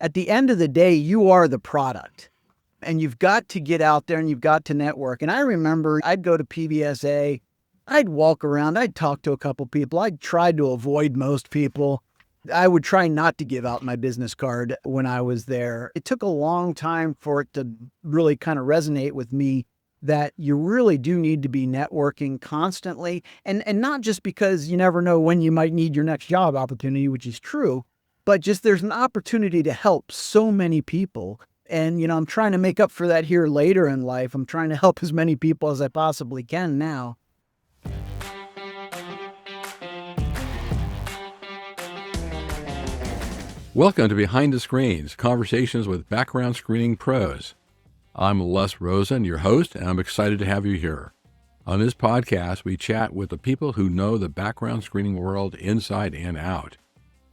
At the end of the day, you are the product. And you've got to get out there and you've got to network. And I remember I'd go to PBSA, I'd walk around, I'd talk to a couple people, I'd try to avoid most people. I would try not to give out my business card when I was there. It took a long time for it to really kind of resonate with me that you really do need to be networking constantly. And not just because you never know when you might need your next job opportunity, which is true, but just there's an opportunity to help so many people. And, I'm trying to make up for that here later in life. I'm trying to help as many people as I possibly can now. Welcome to Behind the Screens, Conversations with Background Screening Pros. I'm Les Rosen, your host, and I'm excited to have you here. On this podcast, we chat with the people who know the background screening world inside and out.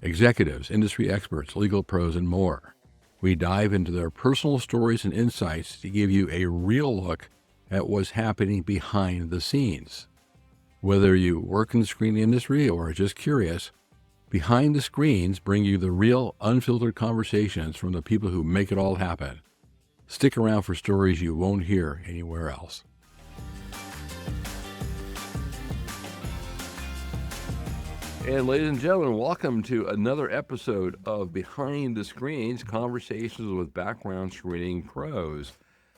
Executives, industry experts, legal pros, and more. We dive into their personal stories and insights to give you a real look at what's happening behind the scenes. Whether you work in the screening industry or are just curious, Behind the Screens bring you the real, unfiltered conversations from the people who make it all happen. Stick around for stories you won't hear anywhere else. And ladies and gentlemen, welcome to another episode of Behind the Screens, Conversations with Background Screening Pros.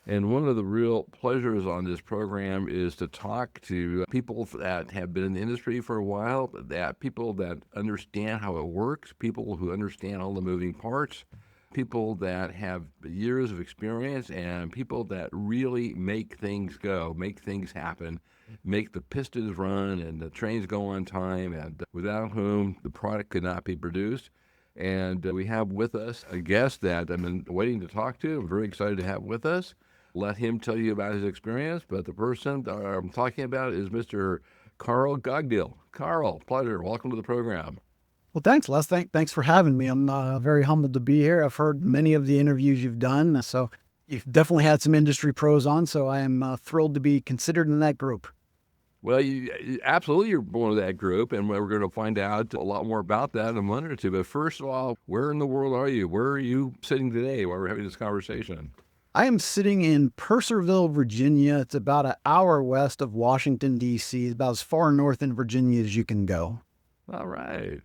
And one of the real pleasures on this program is to talk to people that have been in the industry for a while, that people that understand how it works, people who understand all the moving parts, people that have years of experience, and people that really make things go, make things happen, make the pistons run and the trains go on time, and without whom the product could not be produced. And we have with us a guest that I've been waiting to talk to. I'm very excited to have with us. Let him tell you about his experience, but the person that I'm talking about is Mr. Carl Cogdill. Carl, pleasure. Welcome to the program. Well, thanks, Les. Thanks for having me. I'm very humbled to be here. I've heard many of the interviews you've done, so you've definitely had some industry pros on, so I am thrilled to be considered in that group. Well, you absolutely you're one of that group, and we're going to find out a lot more about that in a minute or two. But first of all, where in the world are you? Where are you sitting today while we're having this conversation? I am sitting in Purcellville, Virginia. It's about an hour west of Washington, D.C. It's about as far north in Virginia as you can go. All right.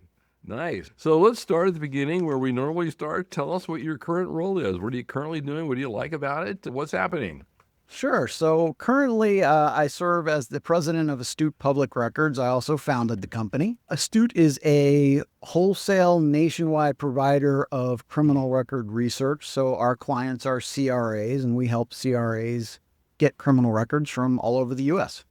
Nice. So let's start at the beginning where we normally start. Tell us what your current role is. What are you currently doing? What do you like about it? What's happening? Sure. So currently I serve as the president of Astute Public Records. I also founded the company. Astute is a wholesale nationwide provider of criminal record research. So our clients are CRAs, and we help CRAs get criminal records from all over the U.S.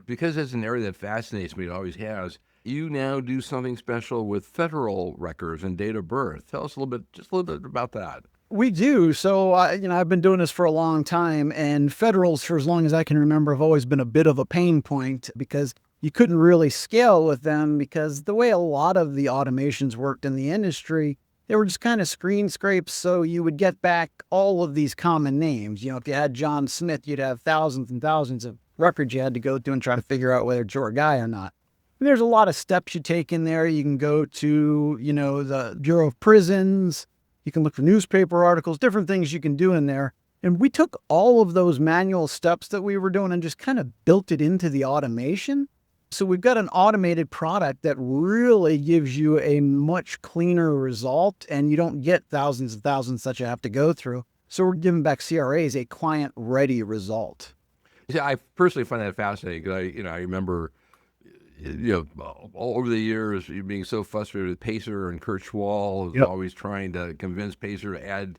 Because it's an area that fascinates me, it always has. You now do something special with federal records and date of birth. Tell us a little bit about that. We do. So, I've been doing this for a long time, and federals, for as long as I can remember, have always been a bit of a pain point because you couldn't really scale with them because the way a lot of the automations worked in the industry, they were just kind of screen scrapes. So you would get back all of these common names. If you had John Smith, you'd have thousands and thousands of records you had to go through and try to figure out whether it's your guy or not. And there's a lot of steps you take in there. You can go to, the Bureau of Prisons. You can look for newspaper articles, different things you can do in there. And we took all of those manual steps that we were doing and just kind of built it into the automation. So we've got an automated product that really gives you a much cleaner result, and you don't get thousands and thousands that you have to go through. So we're giving back CRAs a client-ready result. Yeah, I personally find that fascinating because I remember all over the years, you being so frustrated with Pacer and Kurt Schwall is always trying to convince Pacer to add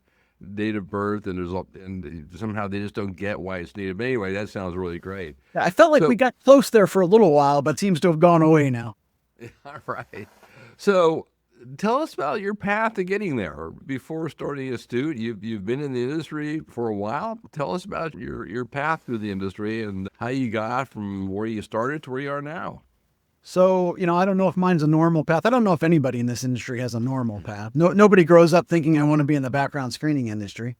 date of birth, and somehow they just don't get why it's needed. But anyway, that sounds really great. I felt like we got close there for a little while, but seems to have gone away now. All right. So tell us about your path to getting there. Before starting Astute, you've been in the industry for a while. Tell us about your path through the industry and how you got from where you started to where you are now. So, I don't know if mine's a normal path. I don't know if anybody in this industry has a normal path. Nobody grows up thinking I want to be in the background screening industry.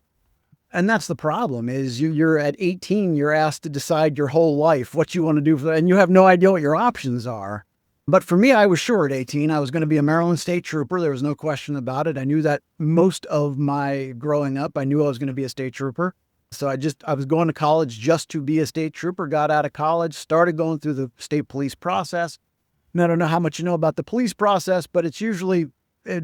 And that's the problem is you're at 18, you're asked to decide your whole life what you want to do and you have no idea what your options are. But for me, I was sure at 18, I was going to be a Maryland State Trooper. There was no question about it. I knew that most of my growing up, I knew I was going to be a state trooper. So I was going to college just to be a state trooper, got out of college, started going through the state police process. And I don't know how much you know about the police process, but it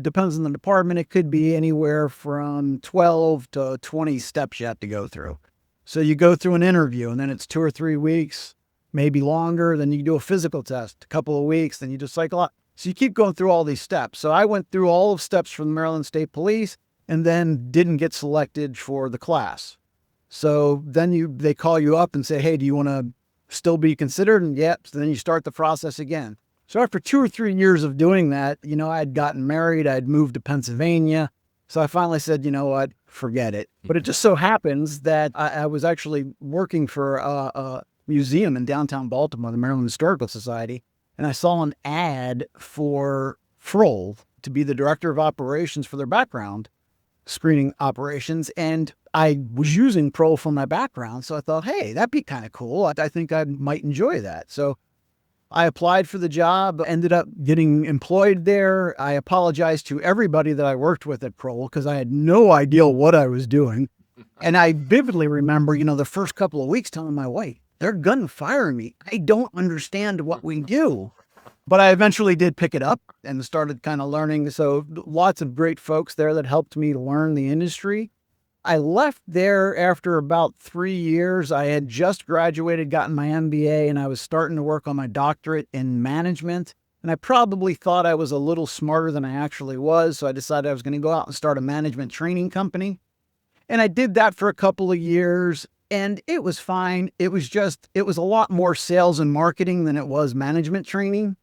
depends on the department. It could be anywhere from 12 to 20 steps you have to go through. So you go through an interview, and then it's 2 or 3 weeks, maybe longer. Then you do a physical test, a couple of weeks, then you do psychological. So you keep going through all these steps. So I went through all of steps from the Maryland State Police and then didn't get selected for the class. So then they call you up and say, hey, do you want to still be considered? And yep. So then you start the process again. So after 2 or 3 years of doing that, I had gotten married, I'd moved to Pennsylvania. So I finally said, you know what, forget it. But it just so happens that I was actually working for a museum in downtown Baltimore, the Maryland Historical Society. And I saw an ad for Frohl to be the director of operations for their background screening operations. And I was using Pro for my background. So I thought, hey, that'd be kind of cool. I think I might enjoy that. So I applied for the job, ended up getting employed there. I apologized to everybody that I worked with at Pro because I had no idea what I was doing. And I vividly remember, the first couple of weeks telling my wife, they're going to fire me. I don't understand what we do. But I eventually did pick it up and started kind of learning. So lots of great folks there that helped me learn the industry. I left there after about 3 years. I had just graduated, gotten my MBA, and I was starting to work on my doctorate in management. And I probably thought I was a little smarter than I actually was. So I decided I was going to go out and start a management training company. And I did that for a couple of years. And it was fine. It was a lot more sales and marketing than it was management training.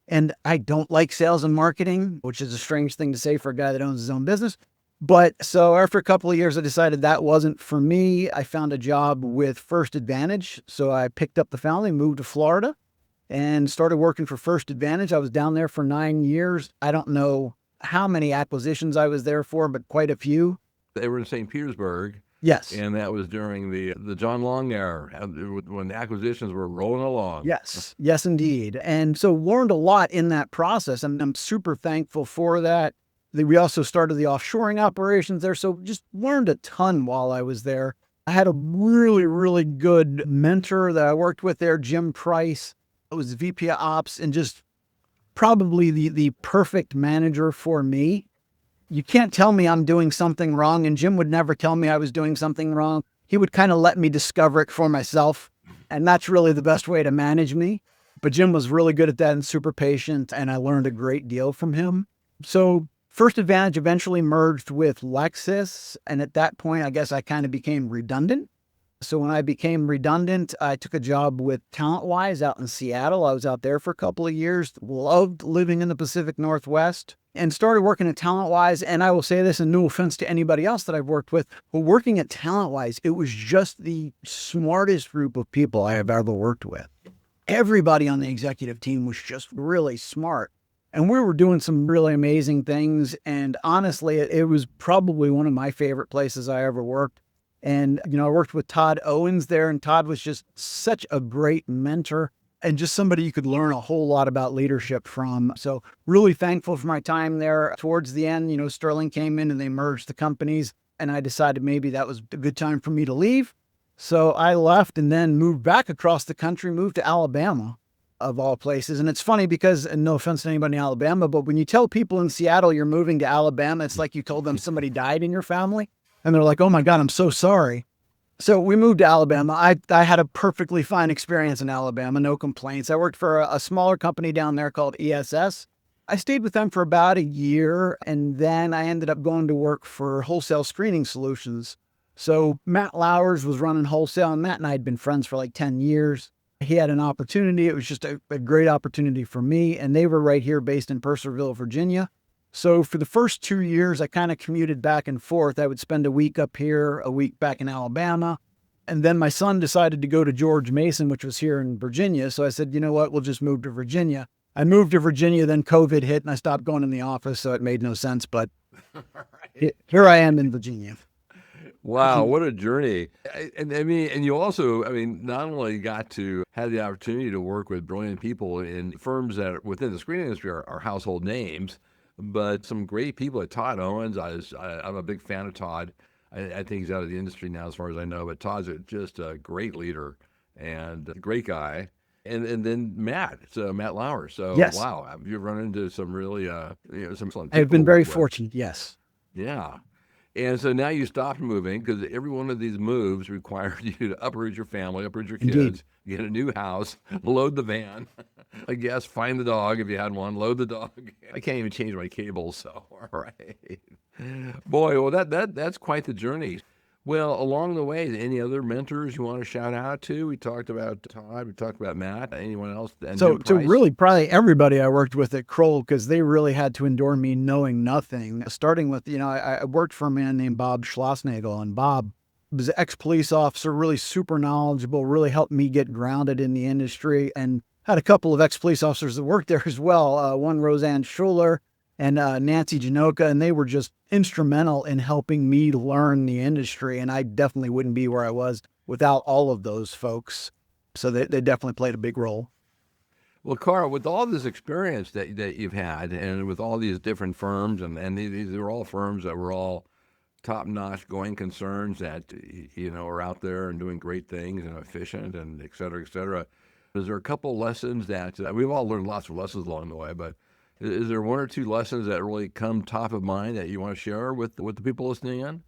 And I don't like sales and marketing, which is a strange thing to say for a guy that owns his own business. But so after a couple of years, I decided that wasn't for me. I found a job with First Advantage. So I picked up the family, moved to Florida, and started working for First Advantage. I was down there for 9 years. I don't know how many acquisitions I was there for, but quite a few. They were in St. Petersburg. Yes. And that was during the John Long era, when the acquisitions were rolling along. Yes, indeed. And so learned a lot in that process, and I'm super thankful for that. We also started the offshoring operations there, so just learned a ton while I was there. I had a really, really good mentor that I worked with there, Jim Price. I was VP of Ops and just probably the perfect manager for me. You can't tell me I'm doing something wrong, and Jim would never tell me I was doing something wrong. He would kind of let me discover it for myself, and that's really the best way to manage me. But Jim was really good at that and super patient, and I learned a great deal from him. So First Advantage eventually merged with Lexus, and at that point, I guess I kind of became redundant. So when I became redundant, I took a job with TalentWise out in Seattle. I was out there for a couple of years, loved living in the Pacific Northwest, and started working at TalentWise. And I will say this, and no offense to anybody else that I've worked with, but working at TalentWise, it was just the smartest group of people I have ever worked with. Everybody on the executive team was just really smart. And we were doing some really amazing things. And honestly, it was probably one of my favorite places I ever worked. And, I worked with Todd Owens there, and Todd was just such a great mentor and just somebody you could learn a whole lot about leadership from. So really thankful for my time there. Towards the end, Sterling came in and they merged the companies, and I decided maybe that was a good time for me to leave. So I left and then moved back across the country, moved to Alabama, of all places. And it's funny because, and no offense to anybody in Alabama, but when you tell people in Seattle you're moving to Alabama, it's like you told them somebody died in your family. And they're like, oh my God, I'm so sorry. So we moved to Alabama. I had a perfectly fine experience in Alabama, no complaints. I worked for a smaller company down there called ESS. I stayed with them for about a year, and then I ended up going to work for Wholesale Screening Solutions. So Matt Lowers was running wholesale, and Matt and I had been friends for like 10 years. He had an opportunity. It was just a great opportunity for me, and they were right here based in Purcellville, Virginia. So for the first 2 years, I kind of commuted back and forth. I would spend a week up here, a week back in Alabama. And then my son decided to go to George Mason, which was here in Virginia. So I said, you know what, we'll just move to Virginia. I moved to Virginia, then COVID hit, and I stopped going in the office, so it made no sense. But here I am in Virginia. Wow, what a journey. And I mean, and you also, I mean, not only got to have the opportunity to work with brilliant people in firms that are within the screening industry are household names, but some great people at Todd Owens. I'm a big fan of Todd. I think he's out of the industry now, as far as I know, but Todd's just a great leader and a great guy. And then Matt, so Matt Lauer. So Yes, wow, you've run into some really some excellent I've people been to very work with. fortunate. Yes. Yeah. And so now you stopped moving because every one of these moves required you to uproot your family, uproot your Indeed. kids, get a new house, load the van, I guess, find the dog if you had one, load the dog. I can't even change my cables, so all right. Boy, well that's quite the journey. Well, along the way, any other mentors you want to shout out to? We talked about Todd, we talked about Matt, anyone else, and So, Jim so Price. really, probably everybody I worked with at Kroll, because they really had to endure me knowing nothing. Starting with, I worked for a man named Bob Schlossnagel, and Bob was an ex-police officer, really super knowledgeable, really helped me get grounded in the industry, and had a couple of ex-police officers that worked there as well. One, Roseanne Schuler, and Nancy Janoka, and they were just instrumental in helping me learn the industry. And I definitely wouldn't be where I was without all of those folks. So they definitely played a big role. Well, Carl, with all this experience that you've had, and with all these different firms, and these are all firms that were all top-notch going concerns that are out there and doing great things and efficient and et cetera, et cetera. Is there a couple lessons that we've all learned lots of lessons along the way, but is there one or two lessons that really come top of mind that you want to share with the people listening in?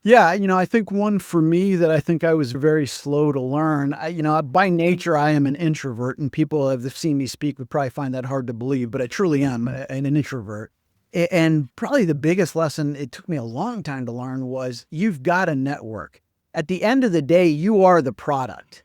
Yeah, I think one for me that I think I was very slow to learn. By nature, I am an introvert, and people have seen me speak would probably find that hard to believe, but I truly am an introvert. And probably the biggest lesson it took me a long time to learn was you've got to network. At the end of the day, you are the product.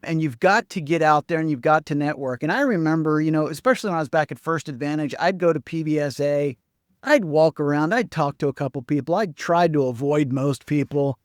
And you've got to get out there and you've got to network. And I remember, especially when I was back at First Advantage, I'd go to PBSA, I'd walk around, I'd talk to a couple people, I'd try to avoid most people.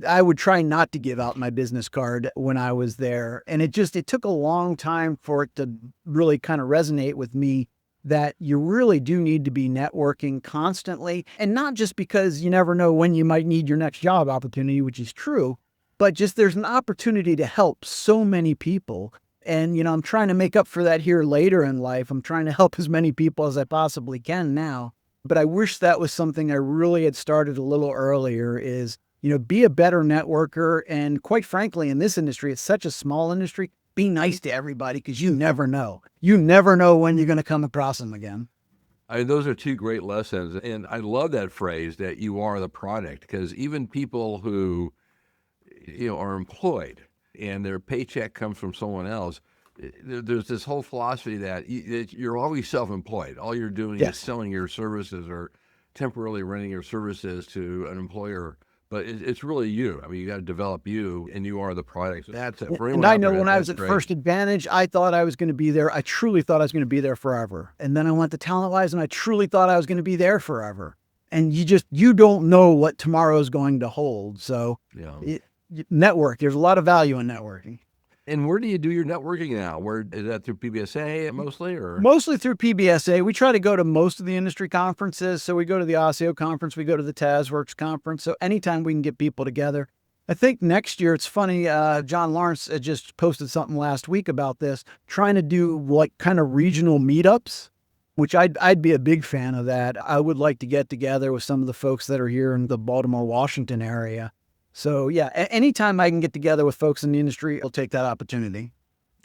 I would try not to give out my business card when I was there. And it took a long time for it to really kind of resonate with me that you really do need to be networking constantly. And not just because you never know when you might need your next job opportunity, which is true, but just there's an opportunity to help so many people. And, I'm trying to make up for that here later in life. I'm trying to help as many people as I possibly can now. But I wish that was something I really had started a little earlier is, be a better networker. And quite frankly, in this industry, it's such a small industry, be nice to everybody because you never know. You never know when you're going to come across them again. Those are two great lessons. And I love that phrase that you are the product, because even people who are employed and their paycheck comes from someone else, there's this whole philosophy that you're always self-employed. All you're doing is selling your services or temporarily renting your services to an employer, but it's really you. I mean, you got to develop you, and you are the product. So that's it. And I know when I was at First Advantage, I thought I was going to be there. I truly thought I was going to be there forever. And then I went to TalentWise, and I truly thought I was going to be there forever. And you don't know what tomorrow is going to hold. So network, there's a lot of value in networking. And where do you do your networking now? Where is that, through PBSA mostly, or? Mostly through PBSA. We try to go to most of the industry conferences. So we go to the ASIO conference, we go to the TazWorks conference. So anytime we can get people together. I think next year, it's funny, John Lawrence just posted something last week about this, trying to do like kind of regional meetups, which I'd be a big fan of that. I would like to get together with some of the folks that are here in the Baltimore, Washington area. So yeah, anytime I can get together with folks in the industry, I'll take that opportunity.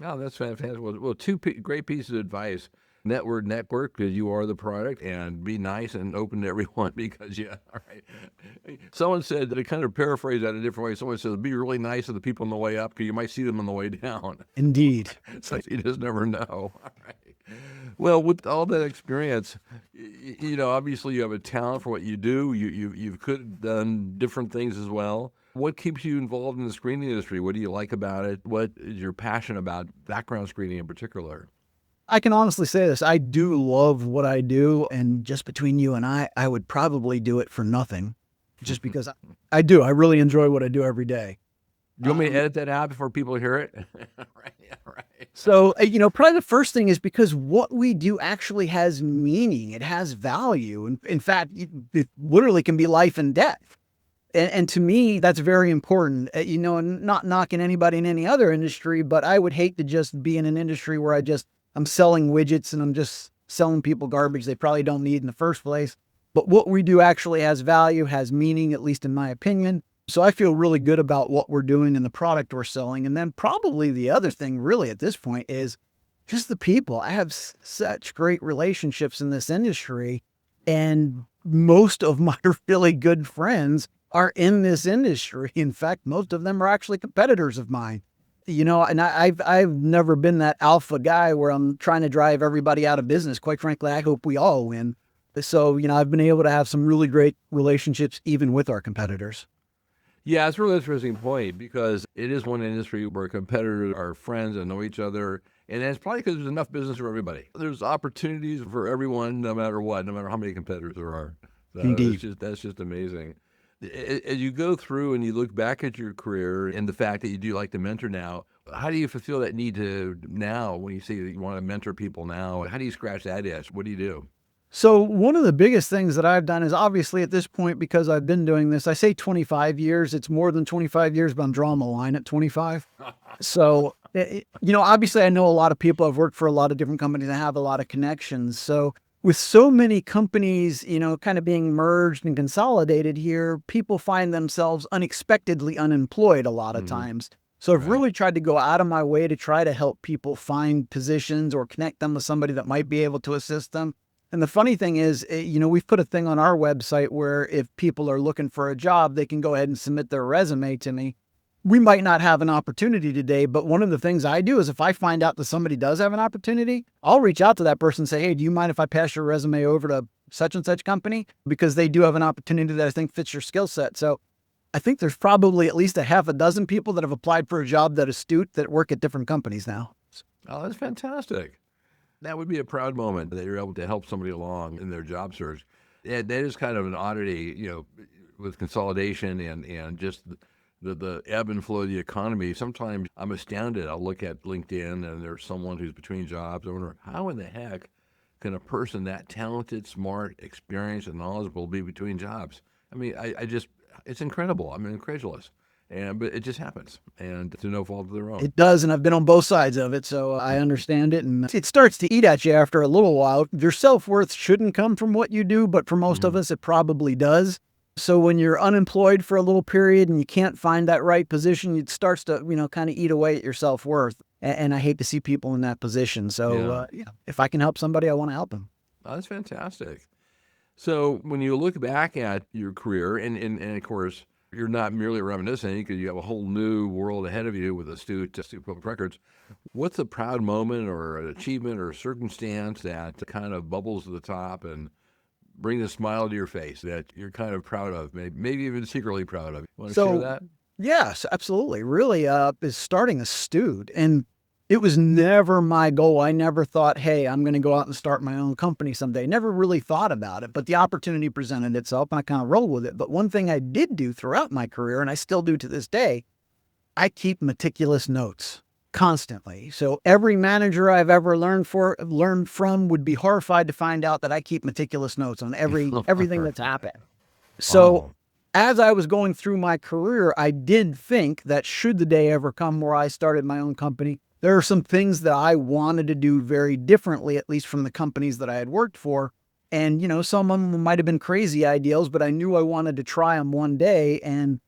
Oh, that's fantastic. Well, two great pieces of advice. Network, because you are the product, and be nice and open to everyone because, all right. Someone said, that I kind of paraphrase that in a different way. Someone said, be really nice to the people on the way up because you might see them on the way down. Indeed. So you just never know. All right. Well, with all that experience, obviously you have a talent for what you do. You could have done different things as well. What keeps you involved in the screening industry? What do you like about it? What is your passion about background screening in particular? I can honestly say this. I do love what I do. And just between you and I would probably do it for nothing just because I do. I really enjoy what I do every day. Do you want me to edit that out before people hear it? Right. So, probably the first thing is because what we do actually has meaning. It has value. And in fact, it literally can be life and death. And to me, that's very important. Not knocking anybody in any other industry, but I would hate to just be in an industry where I'm selling widgets and I'm just selling people garbage they probably don't need in the first place. But what we do actually has value, has meaning, at least in my opinion. So I feel really good about what we're doing and the product we're selling. And then probably the other thing really at this point is just the people. I have such great relationships in this industry, and most of my really good friends are in this industry. In fact, most of them are actually competitors of mine. And I've never been that alpha guy where I'm trying to drive everybody out of business. Quite frankly, I hope we all win. So, I've been able to have some really great relationships even with our competitors. Yeah, it's a really interesting point because it is one industry where competitors are friends and know each other. And that's probably because there's enough business for everybody. There's opportunities for everyone, no matter what, no matter how many competitors there are. So Indeed. that's just amazing. As you go through and you look back at your career and the fact that you do like to mentor now, how do you fulfill that need to now when you say that you want to mentor people now? How do you scratch that itch? What do you do? So one of the biggest things that I've done is obviously at this point, because I've been doing this, I say 25 years, it's more than 25 years, but I'm drawing the line at 25. So, obviously I know a lot of people. I've worked for a lot of different companies. I have a lot of connections. So with so many companies, kind of being merged and consolidated here, people find themselves unexpectedly unemployed a lot of times. So I've really tried to go out of my way to try to help people find positions or connect them with somebody that might be able to assist them. And the funny thing is, we've put a thing on our website where if people are looking for a job, they can go ahead and submit their resume to me. We might not have an opportunity today, but one of the things I do is if I find out that somebody does have an opportunity, I'll reach out to that person and say, hey, do you mind if I pass your resume over to such and such company? Because they do have an opportunity that I think fits your skill set. So I think there's probably at least a half a dozen people that have applied for a job that Astute that work at different companies now. Oh, that's fantastic. That would be a proud moment that you're able to help somebody along in their job search. That is kind of an oddity, with consolidation and just the ebb and flow of the economy. Sometimes I'm astounded. I'll look at LinkedIn and there's someone who's between jobs. I wonder, how in the heck can a person that talented, smart, experienced, and knowledgeable be between jobs? I mean, it's incredible. I'm incredulous. But it just happens, and to no fault of their own. It does, and I've been on both sides of it, so I understand it. And it starts to eat at you after a little while. Your self-worth shouldn't come from what you do, but for most of us, it probably does. So when you're unemployed for a little period and you can't find that right position, it starts to, kind of eat away at your self-worth. And I hate to see people in that position. So if I can help somebody, I want to help them. Oh, that's fantastic. So when you look back at your career, and of course, you're not merely reminiscing because you have a whole new world ahead of you with Astute Public Records. What's a proud moment or an achievement or a circumstance that kind of bubbles to the top and brings a smile to your face that you're kind of proud of, maybe even secretly proud of? You want to share that? Yes, absolutely. Really, is starting Astute. And it was never my goal. I never thought, hey, I'm going to go out and start my own company someday. Never really thought about it, but the opportunity presented itself and I kind of rolled with it. But one thing I did do throughout my career, and I still do to this day, I keep meticulous notes constantly. So every manager I've ever learned from would be horrified to find out that I keep meticulous notes on everything that's happened. So as I was going through my career, I did think that should the day ever come where I started my own company, there are some things that I wanted to do very differently, at least from the companies that I had worked for. And, some of them might have been crazy ideals, but I knew I wanted to try them one day. And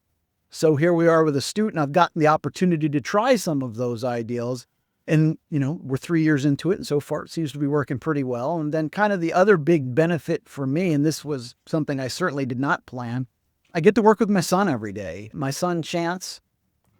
so here we are with Astute, and I've gotten the opportunity to try some of those ideals. And, we're 3 years into it, and so far it seems to be working pretty well. And then kind of the other big benefit for me, and this was something I certainly did not plan, I get to work with my son every day. My son, Chance,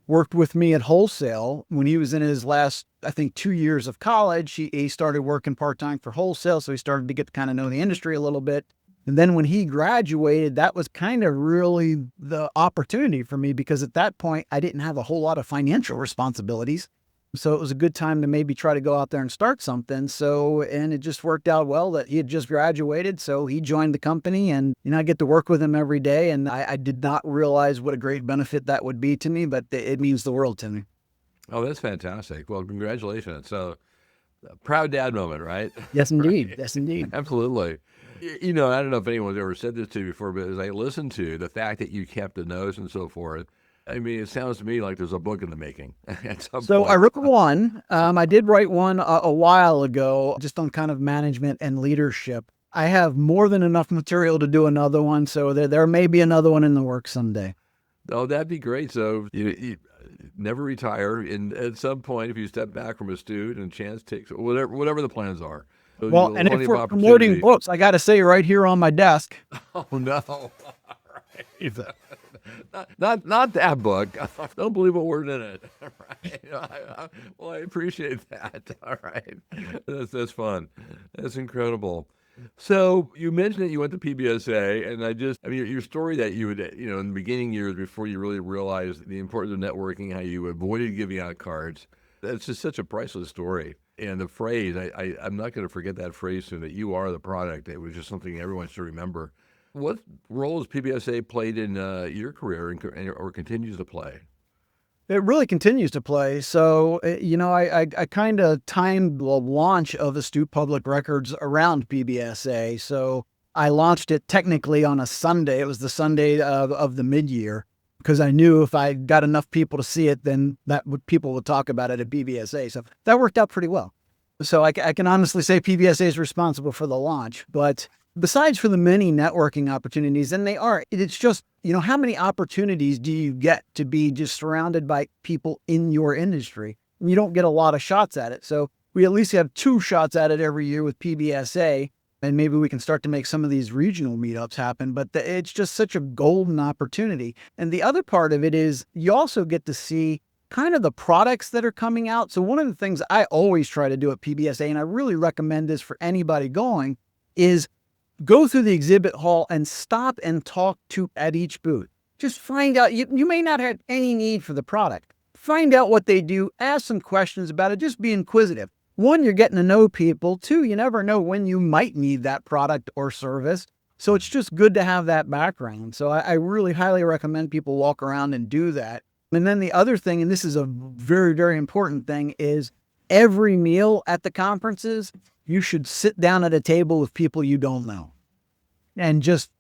worked with me at Wholesale when he was in his last, I think, 2 years of college. He started working part-time for Wholesale, so he started to get to kind of know the industry a little bit. And then when he graduated, that was kind of really the opportunity for me because at that point, I didn't have a whole lot of financial responsibilities. So it was a good time to maybe try to go out there and start something. And it just worked out well that he had just graduated. So he joined the company and, I get to work with him every day. And I did not realize what a great benefit that would be to me, but it means the world to me. Oh, that's fantastic. Well, congratulations. So a proud dad moment, right? Yes, indeed. Right. Yes, indeed. Absolutely. I don't know if anyone's ever said this to you before, but as I listen to the fact that you kept the notes and so forth, I mean, it sounds to me like there's a book in the making at some So I point. wrote one. I did write one a while ago, just on kind of management and leadership. I have more than enough material to do another one, so there may be another one in the works someday. Oh, that'd be great. So you never retire, and at some point, if you step back from Astute and chance takes whatever the plans are. So Well, you'll and plenty if of we're promoting opportunity. books, I got to say right here on my desk. Oh no! All right. Not that book. Don't believe a word in it. Right? Well, I appreciate that. All right, that's fun. That's incredible. So you mentioned that you went to PBSA, and I mean, your story that you would, in the beginning years before you really realized the importance of networking, how you avoided giving out cards. That's just such a priceless story. And the phrase, I'm not going to forget that phrase soon, that you are the product. It was just something everyone should remember. What role has PBSA played in your career or continues to play? It really continues to play. So, I kind of timed the launch of Astute Public Records around PBSA. So I launched it technically on a Sunday. It was the Sunday of the mid-year, because I knew if I got enough people to see it, then people would talk about it at PBSA. So that worked out pretty well. So I can honestly say PBSA is responsible for the launch. But besides for the many networking opportunities, and it's just, how many opportunities do you get to be just surrounded by people in your industry? You don't get a lot of shots at it. So we at least have 2 shots at it every year with PBSA, and maybe we can start to make some of these regional meetups happen. But it's just such a golden opportunity. And the other part of it is you also get to see kind of the products that are coming out. So one of the things I always try to do at PBSA, and I really recommend this for anybody going, is go through the exhibit hall and stop and talk to at each booth. Just find out. You may not have any need for the product. Find out what they do. Ask some questions about it. Just be inquisitive. 1, you're getting to know people. 2, you never know when you might need that product or service. So it's just good to have that background. So I really highly recommend people walk around and do that. And then the other thing, and this is a very, very important thing, is every meal at the conferences, you should sit down at a table with people you don't know and just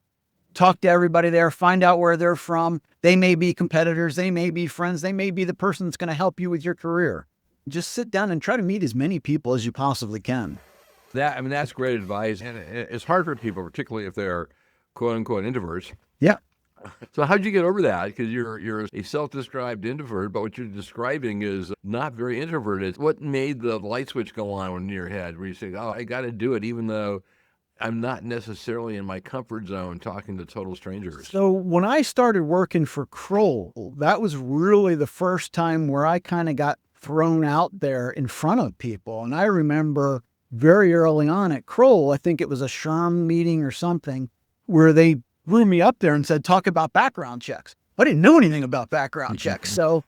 talk to everybody there, find out where they're from. They may be competitors, they may be friends, they may be the person that's going to help you with your career. Just sit down and try to meet as many people as you possibly can. That's great advice. And it's hard for people, particularly if they're quote unquote introverts. Yeah. So how'd you get over that? Because you're a self-described introvert, but what you're describing is not very introverted. What made the light switch go on in your head where you say, oh, I got to do it, even though I'm not necessarily in my comfort zone talking to total strangers? So when I started working for Kroll, that was really the first time where I kind of got thrown out there in front of people. And I remember very early on at Kroll, I think it was a SHRM meeting or something, where they blew me up there and said, talk about background checks. I didn't know anything about background checks. So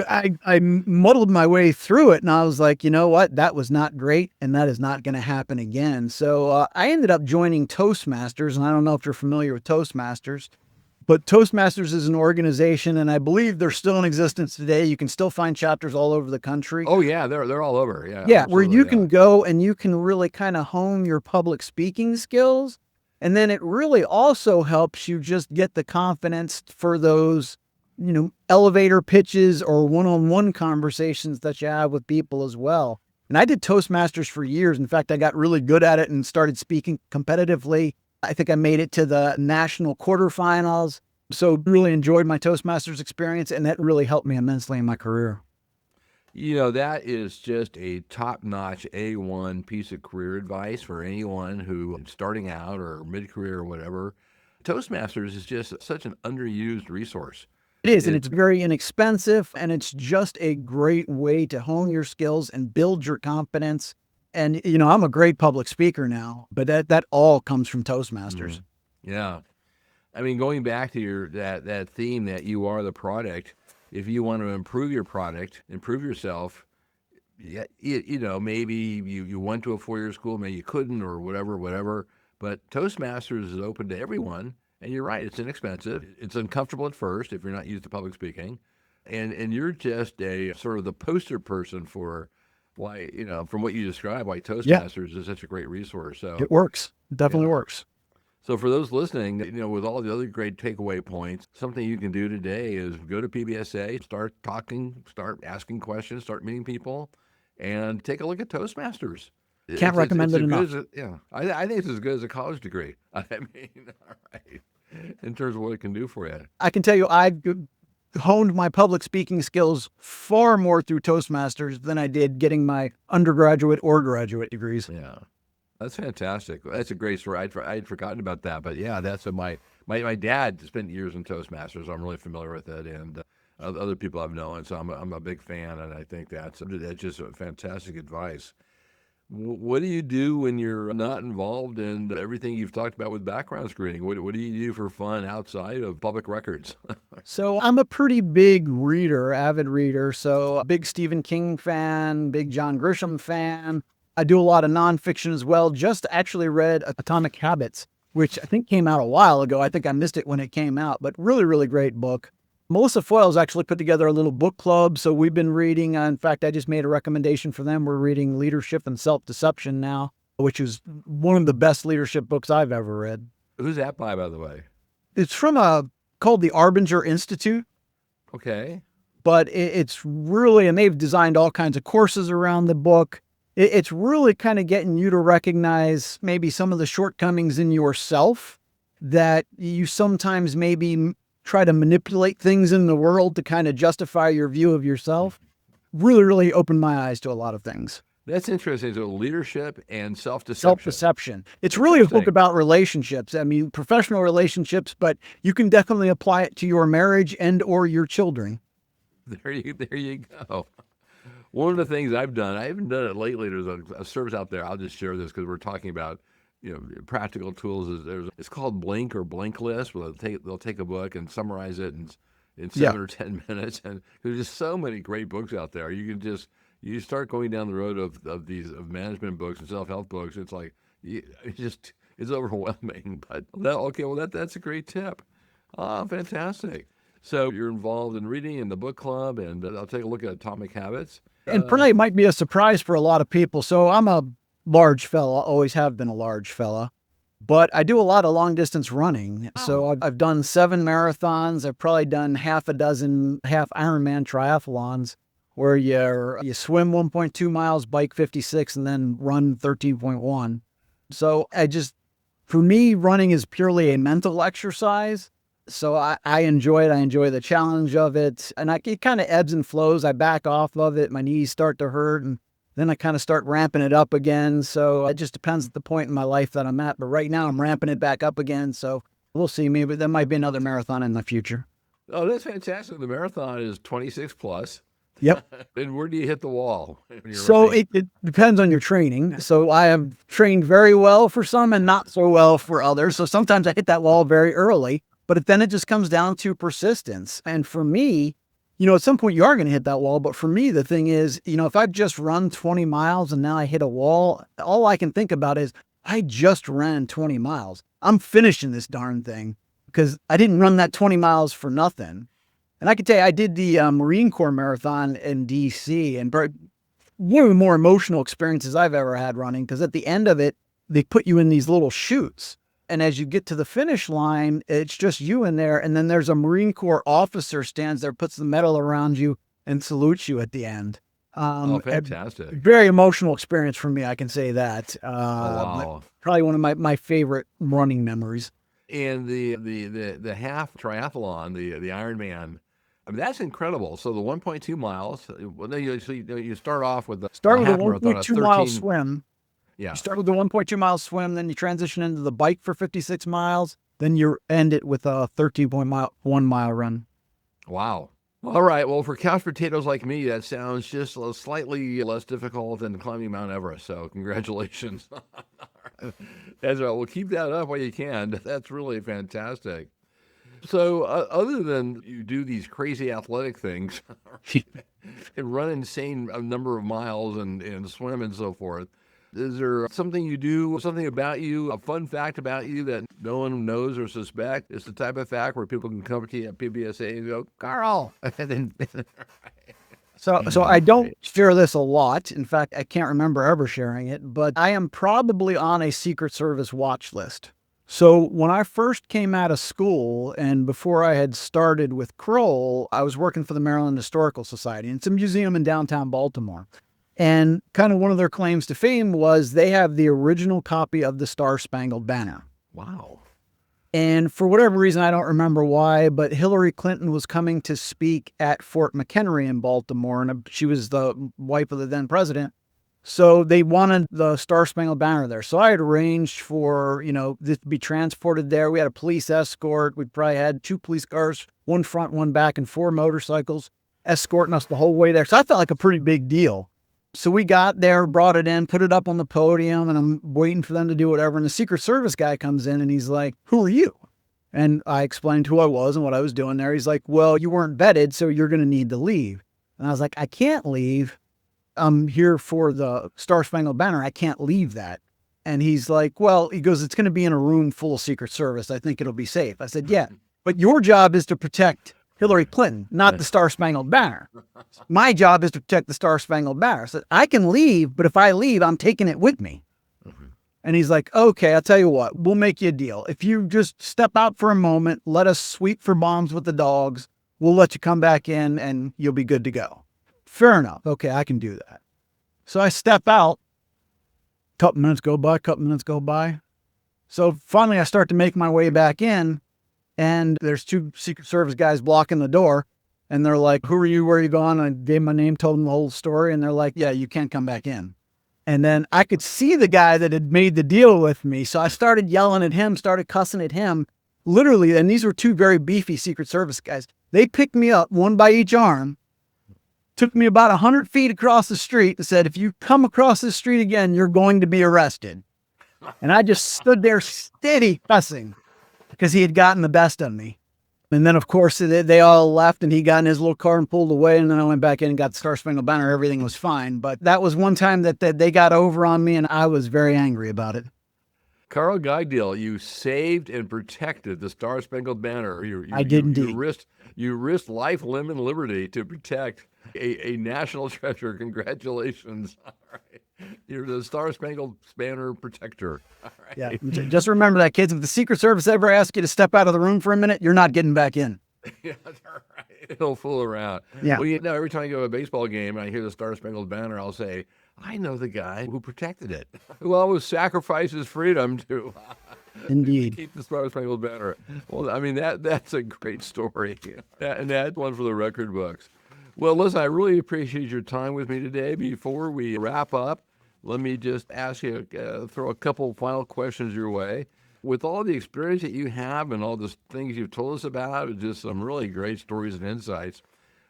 I muddled my way through it, and I was like, you know what? That was not great, and that is not going to happen again. So I ended up joining Toastmasters, and I don't know if you're familiar with Toastmasters, but Toastmasters is an organization, and I believe they're still in existence today. You can still find chapters all over the country. Oh, yeah, they're all over. Yeah, Yeah, where you can go and you can really kind of hone your public speaking skills. And then it really also helps you just get the confidence for those, elevator pitches or one-on-one conversations that you have with people as well. And I did Toastmasters for years. In fact, I got really good at it and started speaking competitively. I think I made it to the national quarterfinals. So really enjoyed my Toastmasters experience, and that really helped me immensely in my career. That is just a top-notch A1 piece of career advice for anyone who is starting out or mid-career or whatever. Toastmasters is just such an underused resource. It is, and it's very inexpensive, and it's just a great way to hone your skills and build your confidence. And, I'm a great public speaker now, but that all comes from Toastmasters. Yeah. I mean, going back to that theme that you are the product, if you want to improve your product, improve yourself, maybe you went to a 4-year school, maybe you couldn't or whatever. But Toastmasters is open to everyone. And you're right, it's inexpensive. It's uncomfortable at first if you're not used to public speaking. And you're just a sort of the poster person for why, from what you described, why Toastmasters is such a great resource. So it works. Definitely Yeah. works. So for those listening, with all the other great takeaway points, something you can do today is go to PBSA, start talking, start asking questions, start meeting people, and take a look at Toastmasters. Can't It's recommend it as good enough. as I think it's as good as a college degree. I mean, all right, in terms of what it can do for you. I can tell you, I've honed my public speaking skills far more through Toastmasters than I did getting my undergraduate or graduate degrees. Yeah. That's fantastic. That's a great story. I'd forgotten about that, but yeah, that's what my dad spent years in Toastmasters. So I'm really familiar with it, and other people I've known. So I'm a big fan, and I think that's just a fantastic advice. What do you do when you're not involved in everything you've talked about with background screening? What do you do for fun outside of public records? So I'm a pretty big reader, avid reader. So a big Stephen King fan, big John Grisham fan. I do a lot of nonfiction as well. Just actually read Atomic Habits, which I think came out a while ago. I think I missed it when it came out, but really, really great book. Melissa Foyle's actually put together a little book club. So we've been reading, in fact, I just made a recommendation for them. We're reading Leadership and Self-Deception now, which is one of the best leadership books I've ever read. Who's that by the way? It's from called the Arbinger Institute. Okay. But it's really, and they've designed all kinds of courses around the book. It's really kind of getting you to recognize maybe some of the shortcomings in yourself that you sometimes maybe try to manipulate things in the world to kind of justify your view of yourself. Really, really opened my eyes to a lot of things. That's interesting. So leadership and self-deception. Self-deception. It's really a book about relationships. I mean, professional relationships, but you can definitely apply it to your marriage and or your children. There you go. One of the things I've done, I haven't done it lately. There's a service out there. I'll just share this because we're talking about, practical tools. It's called Blink or Blink List, where they'll take a book and summarize it in 7 or 10 minutes. And there's just so many great books out there. You start going down the road of management books and self-help books. It's like it's overwhelming. But that's a great tip. Fantastic. So you're involved in reading in the book club, and I'll take a look at Atomic Habits. And probably might be a surprise for a lot of people. So I'm a large fella, always have been a large fella, but I do a lot of long distance running. Oh. So I've done 7 marathons. I've probably done half a dozen half Ironman triathlons where you swim 1.2 miles, bike 56, and then run 13.1. So for me, running is purely a mental exercise. So I enjoy it. I enjoy the challenge of it. And it kind of ebbs and flows. I back off of it. My knees start to hurt. And then I kind of start ramping it up again. So it just depends at the point in my life that I'm at. But right now I'm ramping it back up again. So we'll see. Maybe there might be another marathon in the future. Oh, that's fantastic. The marathon is 26 plus. Yep. And where do you hit the wall? So it depends on your training. So I have trained very well for some and not so well for others. So sometimes I hit that wall very early. But then it just comes down to persistence. And for me, at some point you are going to hit that wall. But for me, the thing is, if I've just run 20 miles and now I hit a wall, all I can think about is I just ran 20 miles. I'm finishing this darn thing because I didn't run that 20 miles for nothing. And I can tell you, I did the Marine Corps Marathon in D.C. and one of the more emotional experiences I've ever had running, because at the end of it, they put you in these little chutes. And as you get to the finish line, it's just you in there. And then there's a Marine Corps officer stands there, puts the medal around you and salutes you at the end. Fantastic. Very emotional experience for me. I can say that. Wow. Probably one of my favorite running memories. And the half triathlon, the Ironman, I mean, that's incredible. So the 1.2 miles, you start off with the Start with a half marathon, 1.2 mile swim. Yeah. You start with the 1.2 mile swim, then you transition into the bike for 56 miles. Then you end it with a 13.1 mile run. Wow. All right. Well, for couch potatoes like me, that sounds just slightly less difficult than climbing Mount Everest. So congratulations. That's right. Well, keep that up while you can. That's really fantastic. So other than you do these crazy athletic things and run insane number of miles and swim and so forth, is there something you do, something about you, a fun fact about you that no one knows or suspects? It's the type of fact where people can come to you at PBSA and go, Carl. So I don't share this a lot. In fact, I can't remember ever sharing it, but I am probably on a Secret Service watch list. So when I first came out of school and before I had started with Kroll, I was working for the Maryland Historical Society. And it's a museum in downtown Baltimore. And kind of one of their claims to fame was they have the original copy of the Star-Spangled Banner. Wow. And for whatever reason, I don't remember why, but Hillary Clinton was coming to speak at Fort McHenry in Baltimore, and she was the wife of the then president. So they wanted the Star-Spangled Banner there. So I had arranged for, this to be transported there. We had a police escort. We probably had 2 police cars, 1 front, 1 back, and 4 motorcycles escorting us the whole way there. So I felt like a pretty big deal. So we got there, brought it in, put it up on the podium, and I'm waiting for them to do whatever. And the Secret Service guy comes in and he's like, "Who are you?" And I explained who I was and what I was doing there. He's like, "Well, you weren't vetted, so you're going to need to leave." And I was like, "I can't leave. I'm here for the Star-Spangled Banner. I can't leave that." And he's like, "Well," he goes, "it's going to be in a room full of Secret Service. I think it'll be safe." I said, "Yeah, but your job is to protect Hillary Clinton, not the Star-Spangled Banner. My job is to protect the Star-Spangled Banner." I said, "I can leave, but if I leave, I'm taking it with me." And he's like, "Okay, I'll tell you what, we'll make you a deal. If you just step out for a moment, let us sweep for bombs with the dogs, we'll let you come back in and you'll be good to go." Fair enough. Okay, I can do that. So I step out, couple minutes go by. So finally I start to make my way back in, and there's 2 Secret Service guys blocking the door. And they're like, "Who are you? Where are you going?" I gave my name, told them the whole story. And they're like, "Yeah, you can't come back in." And then I could see the guy that had made the deal with me. So I started yelling at him, started cussing at him, literally. And these were 2 very beefy Secret Service guys. They picked me up, 1 by each arm, took me about 100 feet across the street and said, "If you come across this street again, you're going to be arrested." And I just stood there steady cussing because he had gotten the best of me. And then, of course, they all left and he got in his little car and pulled away. And then I went back in and got the Star-Spangled Banner. Everything was fine. But that was one time that they got over on me and I was very angry about it. Carl Cogdill, you saved and protected the Star-Spangled Banner. I did indeed. You risked life, limb, and liberty to protect a national treasure. Congratulations. All right. You're the Star-Spangled Banner protector. All right. Yeah. Just remember that, kids. If the Secret Service ever asks you to step out of the room for a minute, you're not getting back in. Yeah, that's right. It'll fool around. Yeah. Well, every time I go to a baseball game and I hear the Star-Spangled Banner, I'll say, "I know the guy who protected it, who always sacrificed his freedom to Indeed. keep the Star-Spangled Banner." Well, I mean, that's a great story. And that's one for the record books. Well, listen, I really appreciate your time with me today. Before we wrap up, let me just ask you, throw a couple final questions your way. With all the experience that you have and all the things you've told us about, just some really great stories and insights,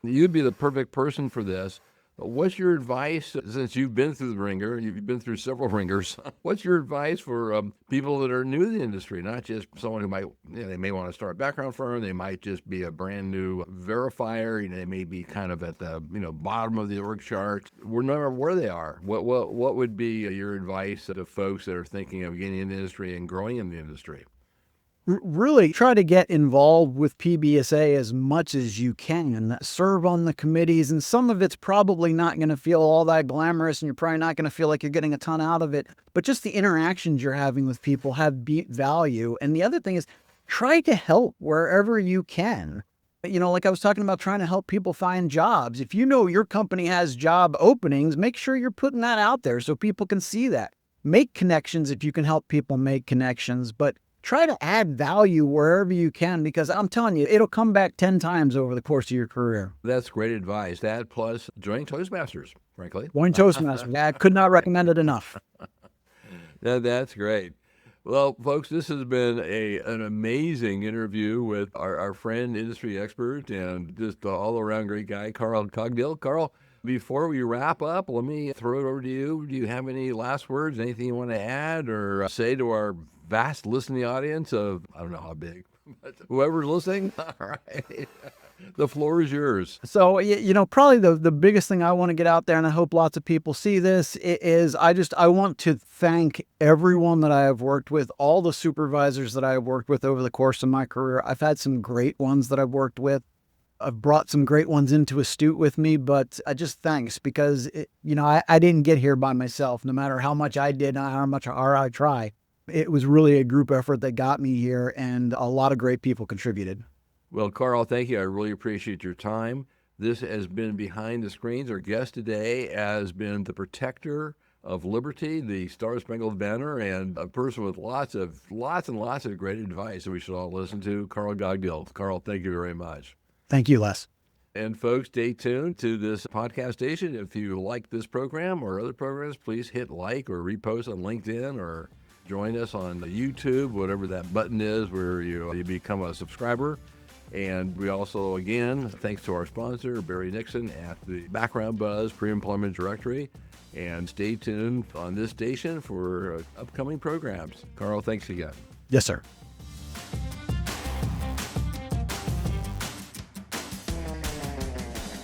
you'd be the perfect person for this. What's your advice, since you've been through the ringer, you've been through several ringers, what's your advice for people that are new to the industry, not just someone who they may want to start a background firm, they might just be a brand new verifier, they may be kind of at the bottom of the org chart, no matter where they are. What would be your advice to folks that are thinking of getting in the industry and growing in the industry? Really try to get involved with PBSA as much as you can. Serve on the committees, and some of it's probably not going to feel all that glamorous, and you're probably not going to feel like you're getting a ton out of it. But just the interactions you're having with people have value. And the other thing is, try to help wherever you can. Like I was talking about trying to help people find jobs. If you know your company has job openings, make sure you're putting that out there so people can see that. Make connections if you can help people make connections, but try to add value wherever you can, because I'm telling you, it'll come back 10 times over the course of your career. That's great advice. That plus join Toastmasters, frankly. Join Toastmasters. I could not recommend it enough. That's great. Well, folks, this has been an amazing interview with our friend, industry expert, and just all-around great guy, Carl Cogdill. Carl, before we wrap up, let me throw it over to you. Do you have any last words, anything you want to add or say to our vast listening audience of, I don't know how big, but whoever's listening? All right. The floor is yours. So, probably the biggest thing I want to get out there, and I hope lots of people see this, is I want to thank everyone that I have worked with, all the supervisors that I have worked with over the course of my career. I've had some great ones that I've worked with. I've brought some great ones into Astute with me, but just thanks because, I didn't get here by myself, no matter how much I did and how much I try. It was really a group effort that got me here, and a lot of great people contributed. Well, Carl, thank you. I really appreciate your time. This has been Behind the Screens. Our guest today has been the protector of liberty, the Star-Spangled Banner, and a person with lots and lots of great advice that we should all listen to, Carl Cogdill. Carl, thank you very much. Thank you, Les. And folks, stay tuned to this podcast station. If you like this program or other programs, please hit like or repost on LinkedIn or join us on YouTube, whatever that button is where you become a subscriber. And we also, again, thanks to our sponsor, Barry Nixon at the Background Buzz Pre-Employment Directory. And stay tuned on this station for upcoming programs. Carl, thanks again. Yes, sir.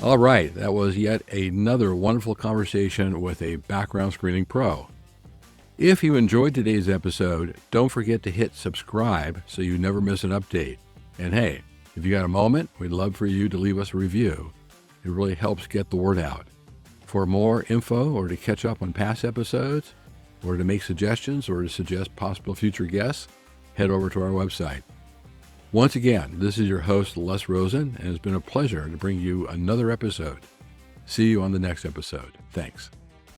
All right, that was yet another wonderful conversation with a background screening pro. If you enjoyed today's episode, don't forget to hit subscribe so you never miss an update. And hey, if you got a moment, we'd love for you to leave us a review. It really helps get the word out. For more info or to catch up on past episodes, or to make suggestions or to suggest possible future guests, head over to our website. Once again, this is your host, Les Rosen, and it's been a pleasure to bring you another episode. See you on the next episode. Thanks.